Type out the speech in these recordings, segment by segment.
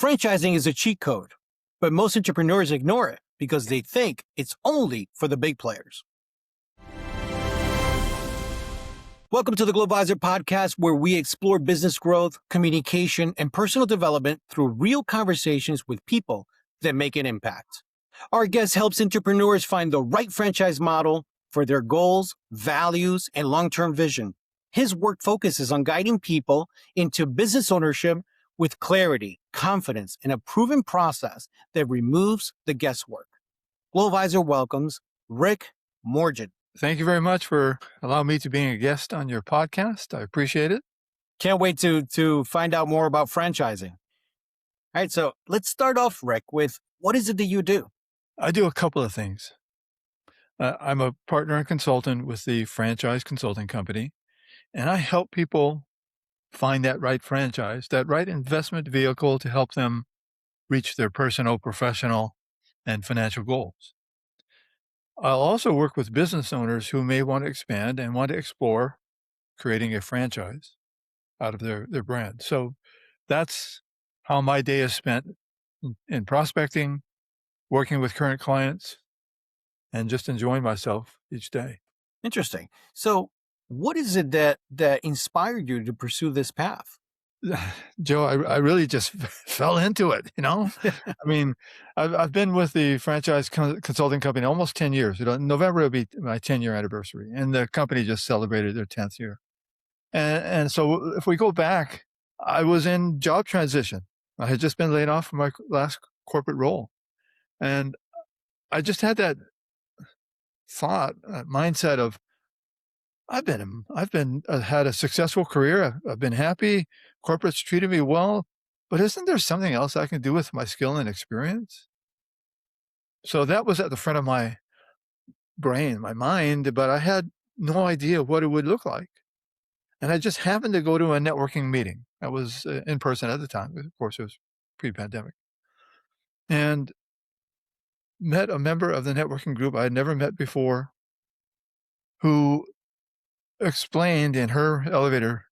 Franchising is a cheat code, but most entrepreneurs ignore it because they think it's only for the big players. Welcome to the Glovisor Podcast, where we explore business growth, communication, and personal development through real conversations with people that make an impact. Our guest helps entrepreneurs find the right franchise model for their goals, values, and long-term vision. His work focuses on guiding people into business ownership with clarity, confidence, and a proven process that removes the guesswork. Glovisor welcomes Rick Morgin. Thank you very much for allowing me to be a guest on your podcast. I appreciate it. Can't wait to find out more about franchising. All right, so let's start off, Rick, with what is it that you do? I do a couple of things. I'm a partner and consultant with the franchise consulting company, and I help people find that right franchise, that right investment vehicle to help them reach their personal, professional, and financial goals. I'll also work with business owners who may want to expand and want to explore creating a franchise out of their brand. So that's how my day is spent in prospecting, working with current clients, and just enjoying myself each day. Interesting. So what is it that inspired you to pursue this path? Joe, I really just fell into it, I mean, I've been with the franchise consulting company almost 10 years. November will be my 10-year anniversary, and the company just celebrated their 10th year. And so if we go back, I was in job transition. I had just been laid off from my last corporate role. And I just had that mindset of, I've had a successful career. I've been happy. Corporate's treated me well, but isn't there something else I can do with my skill and experience? So that was at the front of my brain, my mind, but I had no idea what it would look like. And I just happened to go to a networking meeting. I was in person at the time. Of course, it was pre-pandemic. And met a member of the networking group I had never met before, who explained in her elevator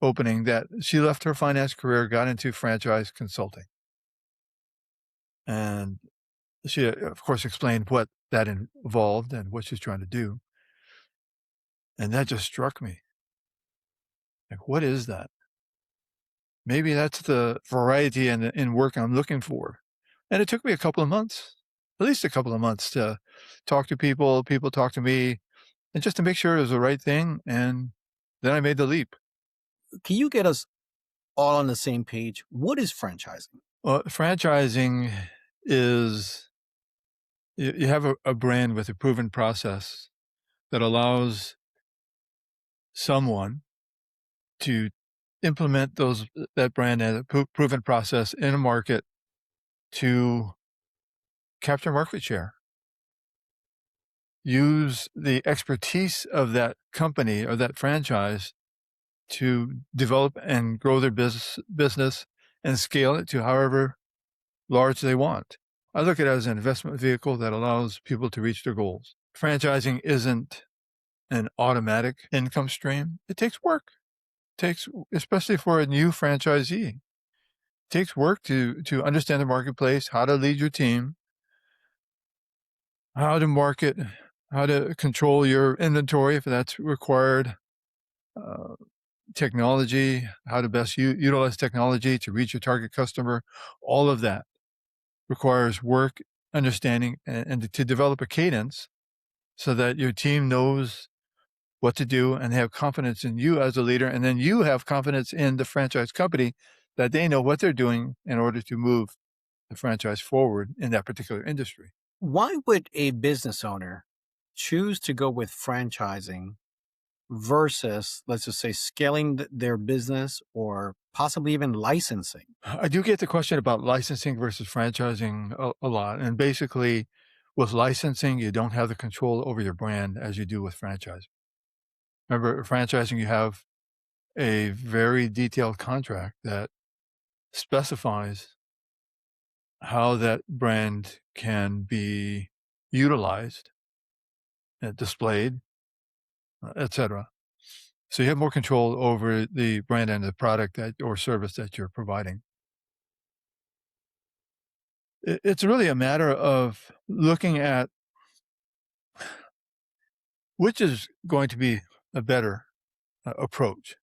opening that she left her finance career, got into franchise consulting. And she, of course, explained what that involved and what she's trying to do. And that just struck me. Like, what is that? Maybe that's the variety in work I'm looking for. And it took me a couple of months, at least a couple of months, to talk to people talk to me, and just to make sure it was the right thing. And then I made the leap. Can you get us all on the same page? What is franchising? Well, franchising is, you have a brand with a proven process that allows someone to implement that brand and a proven process in a market to capture market share. Use the expertise of that company or that franchise to develop and grow their business and scale it to however large they want. I look at it as an investment vehicle that allows people to reach their goals. Franchising isn't an automatic income stream. It takes work. Especially for a new franchisee, it takes work to understand the marketplace, how to lead your team, how to market, how to control your inventory if that's required, technology, how to best utilize technology to reach your target customer. All of that requires work, understanding, and to develop a cadence so that your team knows what to do and have confidence in you as a leader. And then you have confidence in the franchise company that they know what they're doing in order to move the franchise forward in that particular industry. Why would a business owner choose to go with franchising versus, let's just say, scaling their business or possibly even licensing? I do get the question about licensing versus franchising a lot. And basically, with licensing, you don't have the control over your brand as you do with franchising. Remember, franchising, you have a very detailed contract that specifies how that brand can be utilized, displayed, etc. So you have more control over the brand and the product or service that you're providing. It's really a matter of looking at which is going to be a better approach.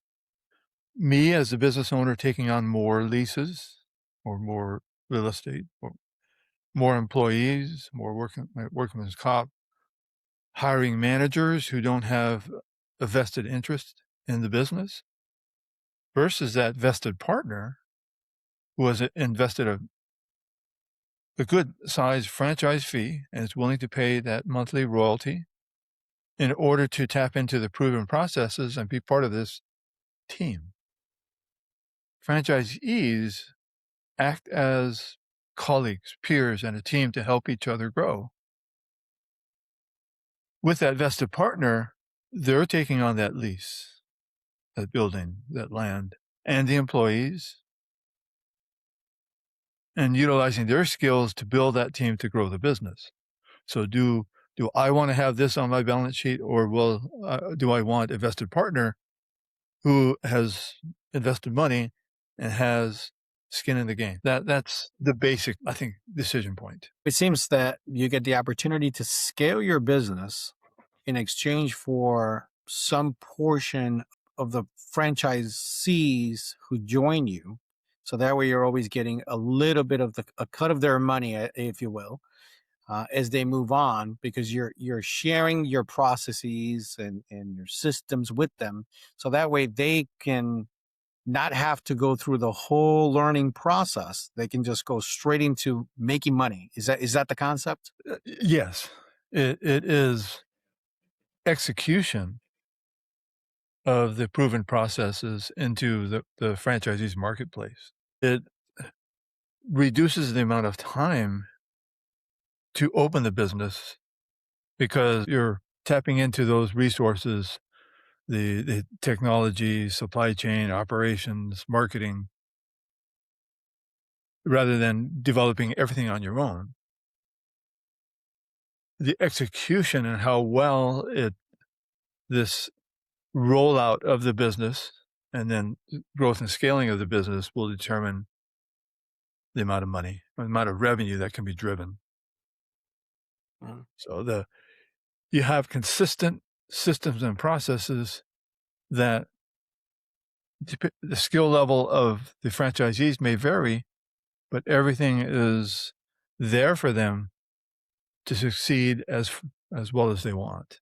Me as a business owner taking on more leases or more real estate or more employees, more workman's comp, hiring managers who don't have a vested interest in the business versus that vested partner who has invested a good sized franchise fee and is willing to pay that monthly royalty in order to tap into the proven processes and be part of this team. Franchisees act as colleagues, peers, and a team to help each other grow. With that vested partner, they're taking on that lease, that building, that land, and the employees, and utilizing their skills to build that team to grow the business. So do I want to have this on my balance sheet, or do I want a vested partner who has invested money and has skin in the game? That's the basic, I think, decision point. It seems that you get the opportunity to scale your business in exchange for some portion of the franchisees who join you. So that way you're always getting a little bit of a cut of their money, if you will, as they move on, because you're sharing your processes and your systems with them. So that way they can not have to go through the whole learning process. They can just go straight into making money. Is that the concept? Yes, it is execution of the proven processes into the franchisee's marketplace. It reduces the amount of time to open the business because you're tapping into those resources, the technology, supply chain, operations, marketing, rather than developing everything on your own. The execution and how well this rollout of the business and then growth and scaling of the business will determine the amount of money, the amount of revenue that can be driven. Mm. So you have consistent systems and processes that the skill level of the franchisees may vary, but everything is there for them to succeed as well as they want.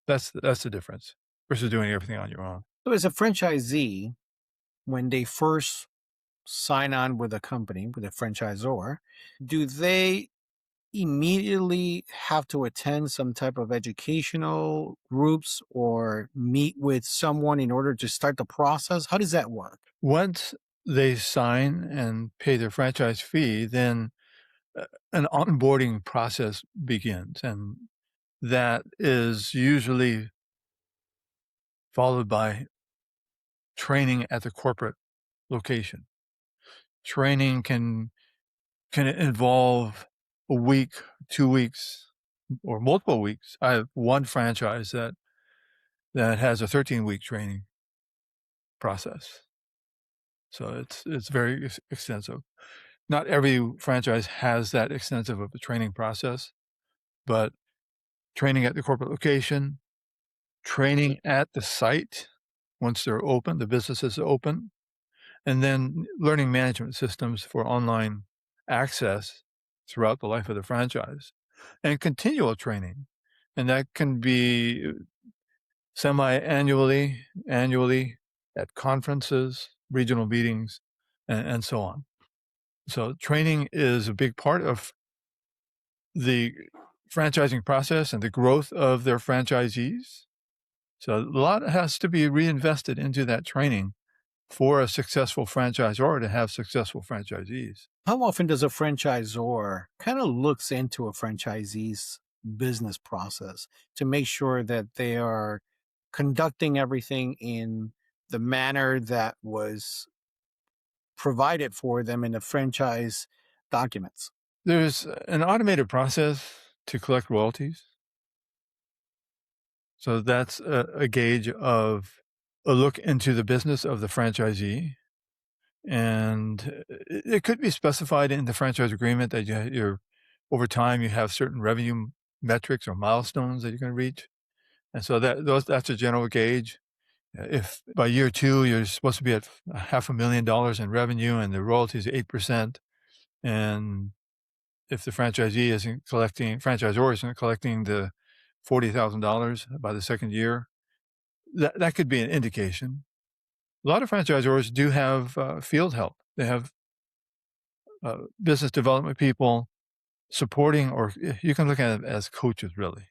That's the difference versus doing everything on your own. So as a franchisee, when they first sign on with a company, with a franchisor, do they immediately have to attend some type of educational groups or meet with someone in order to start the process? How does that work? Once they sign and pay their franchise fee, then an onboarding process begins, and that is usually followed by training at the corporate location. Training can involve a week, 2 weeks, or multiple weeks. I have one franchise that has a 13-week training process. So it's very extensive. Not every franchise has that extensive of a training process, but training at the corporate location, training at the site once they're open, the business is open, and then learning management systems for online access throughout the life of the franchise, and continual training. And that can be semi-annually, annually, at conferences, regional meetings, and so on. So training is a big part of the franchising process and the growth of their franchisees. So a lot has to be reinvested into that training for a successful franchisor to have successful franchisees. How often does a franchisor kind of looks into a franchisee's business process to make sure that they are conducting everything in the manner that was provided for them in the franchise documents? There's an automated process to collect royalties. So that's a gauge of a look into the business of the franchisee. And it could be specified in the franchise agreement that you're over time, you have certain revenue metrics or milestones that you're going to reach. And so that's a general gauge. If by year 2, you're supposed to be at $500,000 in revenue and the royalty is 8%, and if the franchisor isn't collecting the $40,000 by the second year, that could be an indication. A lot of franchisors do have field help. They have business development people supporting, or you can look at it as coaches, really,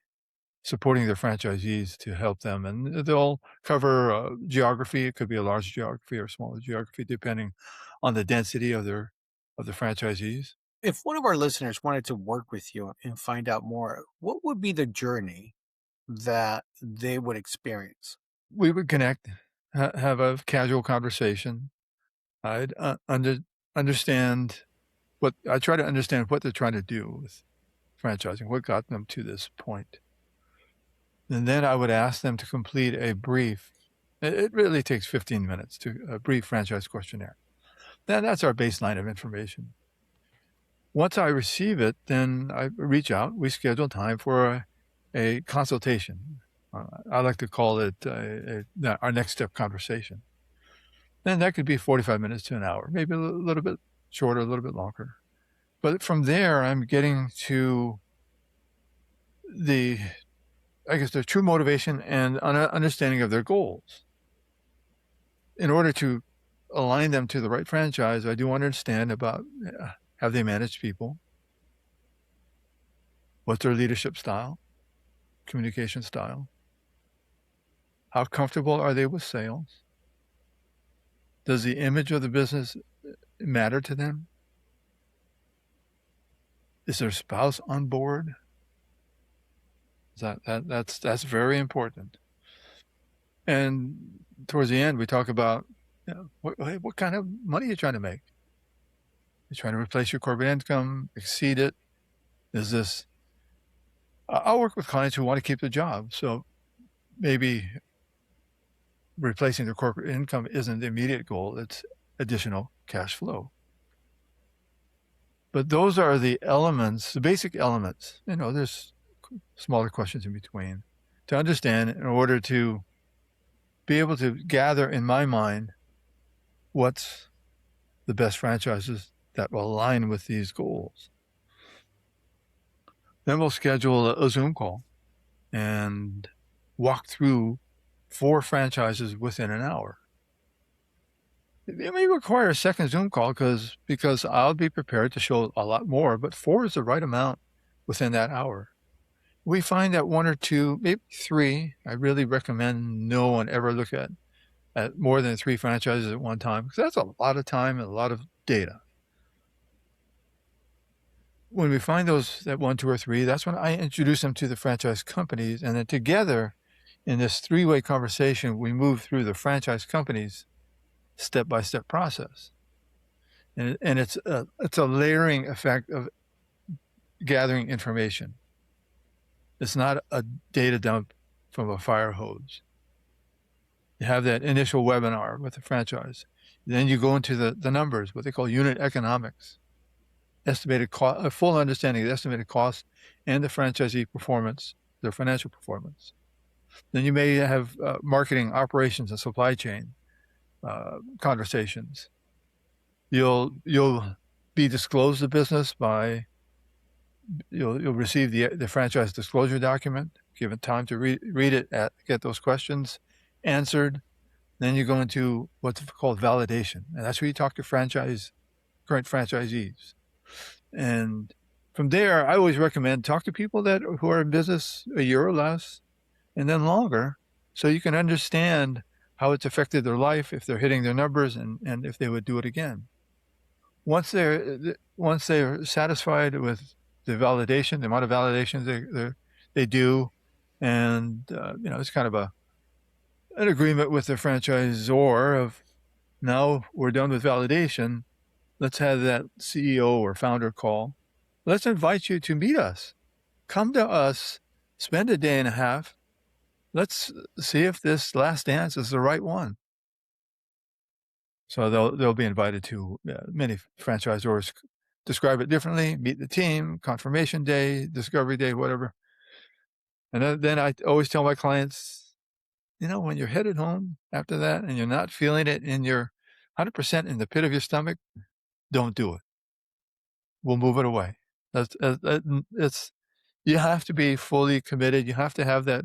supporting their franchisees to help them. And they'll cover geography. It could be a large geography or smaller geography, depending on the density of the franchisees. If one of our listeners wanted to work with you and find out more, what would be the journey that they would experience? We would connect, have a casual conversation. I'd understand I try to understand what they're trying to do with franchising, what got them to this point. And then I would ask them to complete a brief. It really takes 15 minutes to a brief franchise questionnaire. That's our baseline of information. Once I receive it, then I reach out. We schedule time for a consultation. I like to call it our next step conversation. Then that could be 45 minutes to an hour, maybe a little bit shorter, a little bit longer. But from there, I'm getting to the true motivation and understanding of their goals. In order to align them to the right franchise, I do understand about have they managed people? What's their leadership style, communication style? How comfortable are they with sales? Does the image of the business matter to them? Is their spouse on board? That's very important. And towards the end, we talk about what kind of money you're trying to make. You're trying to replace your corporate income, exceed it. Is this? I'll work with clients who want to keep their job, so maybe replacing their corporate income isn't the immediate goal. It's additional cash flow. But those are the elements, the basic elements. There's smaller questions in between to understand in order to be able to gather in my mind what's the best franchises that will align with these goals. Then we'll schedule a Zoom call and walk through 4 franchises within an hour. It may require a second Zoom call because I'll be prepared to show a lot more, but 4 is the right amount within that hour. We find that 1 or 2, maybe 3, I really recommend no one ever look at more than 3 franchises at one time, because that's a lot of time and a lot of data. When we find that 1, 2, or 3, that's when I introduce them to the franchise companies, and then together in this 3-way conversation, we move through the franchise companies step-by-step process. And it's a layering effect of gathering information. It's not a data dump from a fire hose. You have that initial webinar with the franchise. Then you go into the numbers, what they call unit economics, estimated cost, a full understanding of the estimated cost and the franchisee performance, their financial performance. Then you may have marketing, operations, and supply chain conversations. You'll be disclosed the business by you'll receive the franchise disclosure document, given time to read it, get those questions answered. Then you go into what's called validation, and that's where you talk to current franchisees. And from there, I always recommend talk to people who are in business a year or less, and then longer, so you can understand how it's affected their life, if they're hitting their numbers, and if they would do it again. Once they're satisfied with the validation, the amount of validations they do, and it's kind of an agreement with the franchisor of, now we're done with validation. Let's have that CEO or founder call. Let's invite you to meet us. Come to us, spend a day and a half. Let's see if this last dance is the right one. So they'll be invited to many franchisors describe it differently, meet the team, confirmation day, discovery day, whatever. And then I always tell my clients, when you're headed home after that and you're not feeling it in your 100% in the pit of your stomach, don't do it. We'll move it away. It's you have to be fully committed. You have to have that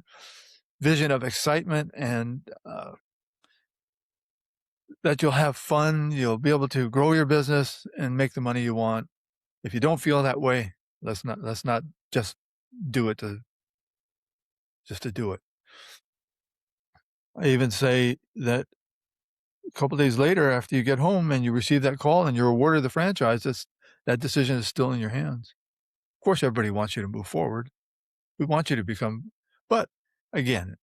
vision of excitement and that you'll have fun. You'll be able to grow your business and make the money you want. If you don't feel that way, let's not just do it just to do it. I even say that a couple of days later, after you get home and you receive that call and you're awarded the franchise, that decision is still in your hands. Of course, everybody wants you to move forward. We want you to become, but again,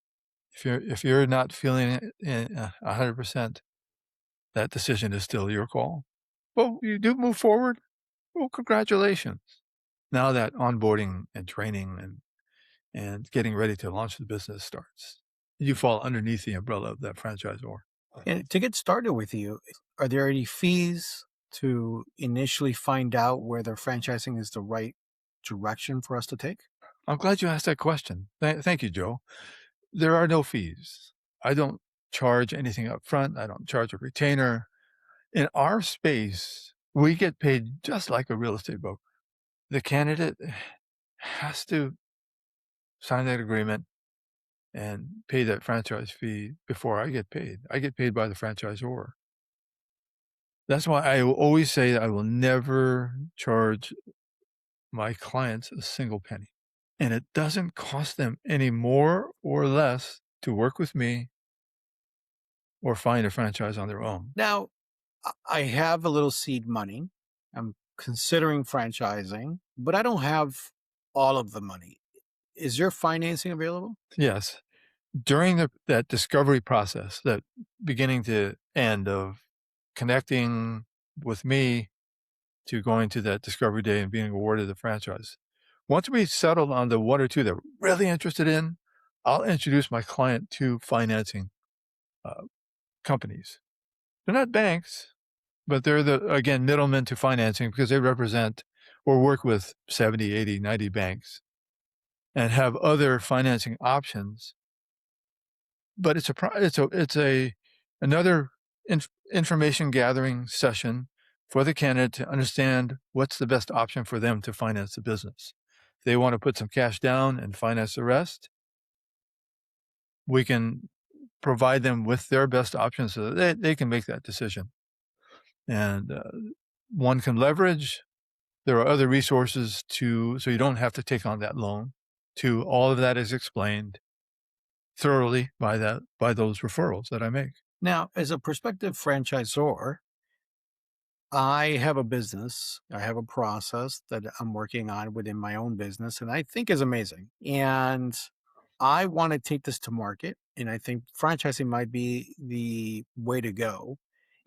if you're not feeling it 100%, that decision is still your call. Well, you do move forward. Well, congratulations. Now that onboarding and training and getting ready to launch the business starts, you fall underneath the umbrella of that franchisor. And to get started with you, are there any fees to initially find out whether franchising is the right direction for us to take? I'm glad you asked that question. Thank you, Joe. There are no fees. I don't charge anything up front. I don't charge a retainer. In our space, we get paid just like a real estate broker. The candidate has to sign that agreement and pay that franchise fee before I get paid. I get paid by the franchisor. That's why I will always say that I will never charge my clients a single penny. And it doesn't cost them any more or less to work with me or find a franchise on their own. Now, I have a little seed money. I'm considering franchising, but I don't have all of the money. Is your financing available? Yes. During that discovery process, that beginning to end of connecting with me to going to that discovery day and being awarded the franchise, once we settled on the one or two that we're really interested in, I'll introduce my client to financing companies. They're not banks, but they're again, middlemen to financing because they represent or work with 70, 80, 90 banks and have other financing options. But it's another information gathering session for the candidate to understand what's the best option for them to finance the business. If they want to put some cash down and finance the rest, we can provide them with their best options so that they can make that decision. And one can leverage. There are other resources so you don't have to take on that loan. All of that is explained thoroughly by those referrals that I make. Now, as a prospective franchisor, I have a business. I have a process that I'm working on within my own business, and I think is amazing. And I want to take this to market, and I think franchising might be the way to go.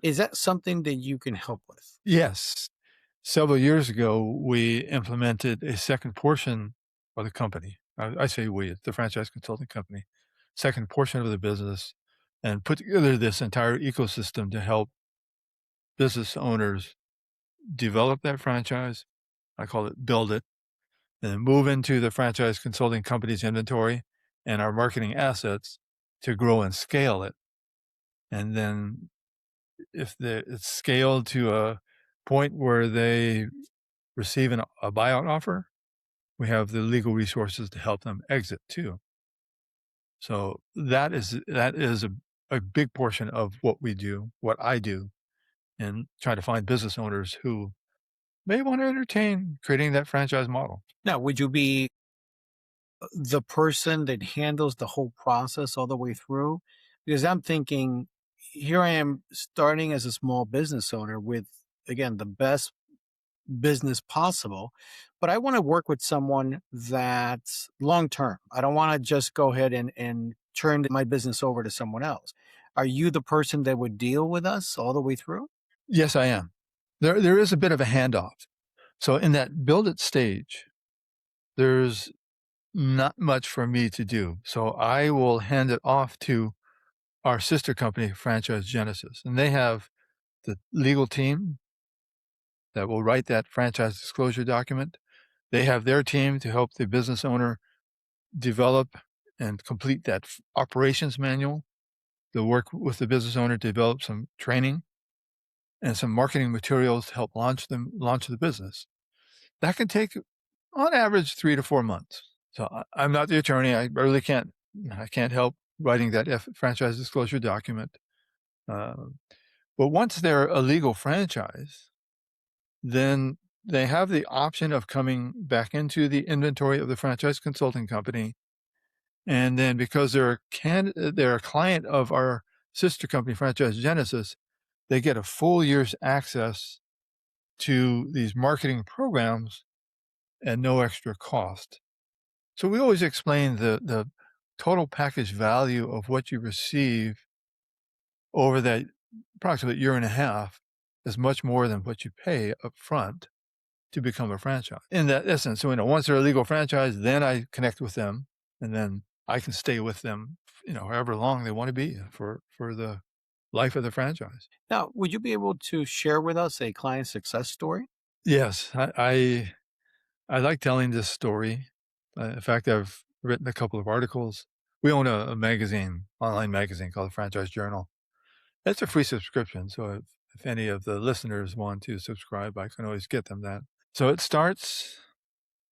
Is that something that you can help with? Yes. Several years ago, we implemented a second portion of the company. I say we, it's the franchise consulting company, second portion of the business, and put together this entire ecosystem to help business owners develop that franchise. I call it build it, and then move into the franchise consulting company's inventory and our marketing assets to grow and scale it. And then if it's scaled to a point where they receive a buyout offer, we have the legal resources to help them exit too. So that is a big portion of what we do, what I do, and try to find business owners who may want to entertain creating that franchise model. Now, would you be the person that handles the whole process all the way through? Because I'm thinking, here I am starting as a small business owner with, again, the best business possible, but I want to work with someone that's long-term. I don't want to just go ahead and turn my business over to someone else. Are you the person that would deal with us all the way through? Yes, I am. There is a bit of a handoff. So in that build it stage, there's not much for me to do. So I will hand it off to our sister company, Franchise Genesis, and they have the legal team that will write that franchise disclosure document. They have their team to help the business owner develop and complete that operations manual. They'll work with the business owner to develop some training and some marketing materials to help launch the business. That can take, on average, 3 to 4 months. So I'm not the attorney. I can't help writing that franchise disclosure document. But once they're a legal franchise, then they have the option of coming back into the inventory of the franchise consulting company. And then because they're a client of our sister company, Franchise Genesis, they get a full year's access to these marketing programs at no extra cost. So we always explain the total package value of what you receive over that approximate year and a half is much more than what you pay up front to become a franchise. In that essence, so once they're a legal franchise, then I connect with them, and then I can stay with them, however long they want to be for the life of the franchise. Now, would you be able to share with us a client success story? Yes, I like telling this story. In fact, I've written a couple of articles. We own a magazine, online magazine called the Franchise Journal. It's a free subscription, so if any of the listeners want to subscribe, I can always get them that. So it starts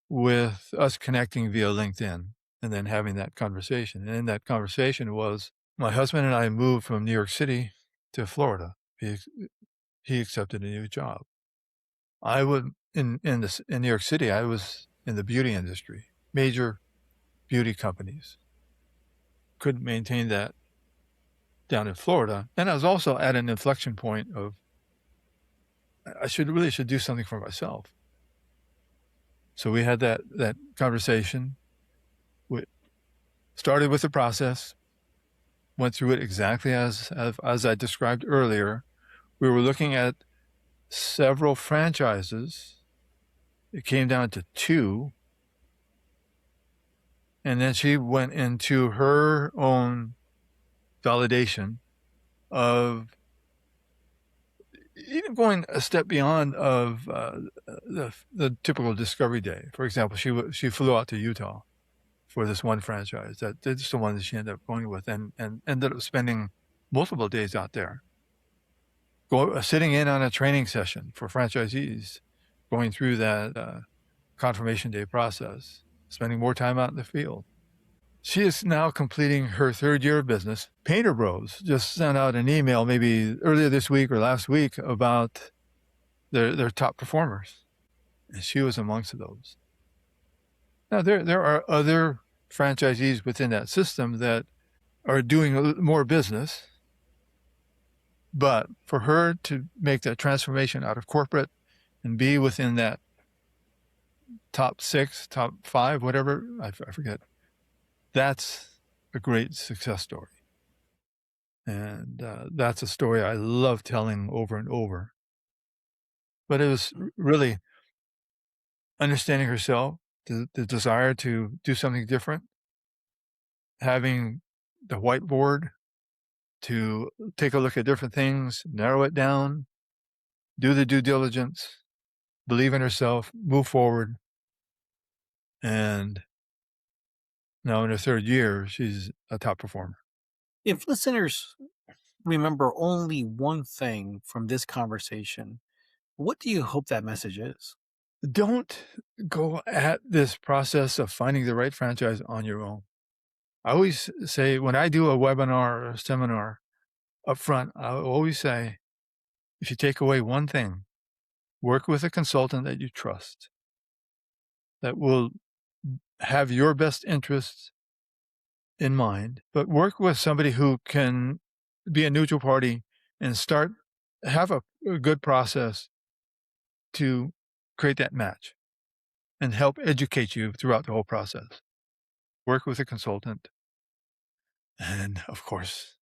with us connecting via LinkedIn and then having that conversation. And in that conversation was my husband and I moved from New York City to Florida. He accepted a new job. I would in New York City, I was in the beauty industry, major beauty companies. Couldn't maintain that down in Florida. And I was also at an inflection point of I should do something for myself. So we had that conversation. We started with the process, went through it exactly as I described earlier. We were looking at several franchises. It came down to 2. And then she went into her own validation of even going a step beyond of the typical discovery day. For example, she flew out to Utah for this one franchise. That's the one that she ended up going with, and ended up spending multiple days out there, sitting in on a training session for franchisees, going through that confirmation day process, spending more time out in the field. She is now completing her 3rd year of business. Painter Bros just sent out an email maybe earlier this week or last week about their top performers, and she was amongst those. Now, there are other franchisees within that system that are doing more business, but for her to make that transformation out of corporate and be within that top 6, top 5, whatever, I forget, that's a great success story. And that's a story I love telling over and over. But it was really understanding herself, the desire to do something different, having the whiteboard to take a look at different things, narrow it down, do the due diligence, believe in herself, move forward. And now in her 3rd year, she's a top performer. If listeners remember only one thing from this conversation, what do you hope that message is? Don't go at this process of finding the right franchise on your own. I always say, when I do a webinar or a seminar up front, I always say, if you take away one thing, work with a consultant that you trust, that will have your best interests in mind, but work with somebody who can be a neutral party and have a good process to create that match and help educate you throughout the whole process. Work with a consultant. And of course,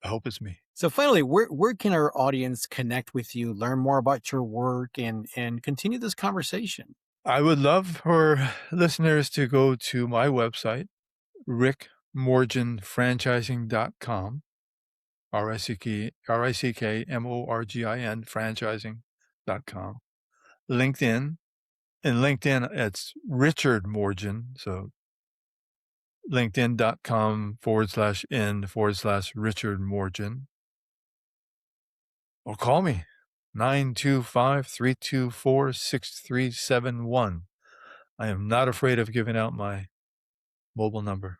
I hope it's me. So finally, where can our audience connect with you, learn more about your work, and continue this conversation? I would love for listeners to go to my website, rickmorginfranchising.com. RICKMORGIN, franchising.com. LinkedIn. In LinkedIn, it's Richard Morgin. So linkedin.com/in/Richard Morgin. Or call me, 925-324-6371. I am not afraid of giving out my mobile number.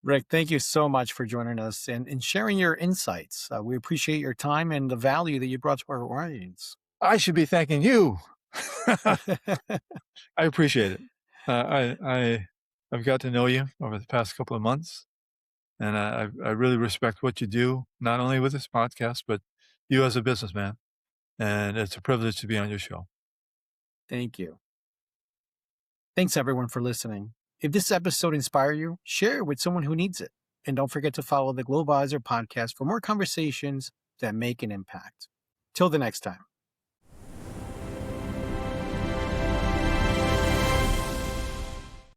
Rick, thank you so much for joining us and sharing your insights. We appreciate your time and the value that you brought to our audience. I should be thanking you. I appreciate it. I've got to know you over the past couple of months, and I really respect what you do, not only with this podcast, but you as a businessman. And it's a privilege to be on your show. Thank you. Thanks, everyone, for listening. If this episode inspired you, share it with someone who needs it. And don't forget to follow the Glovisor Podcast for more conversations that make an impact. Till the next time.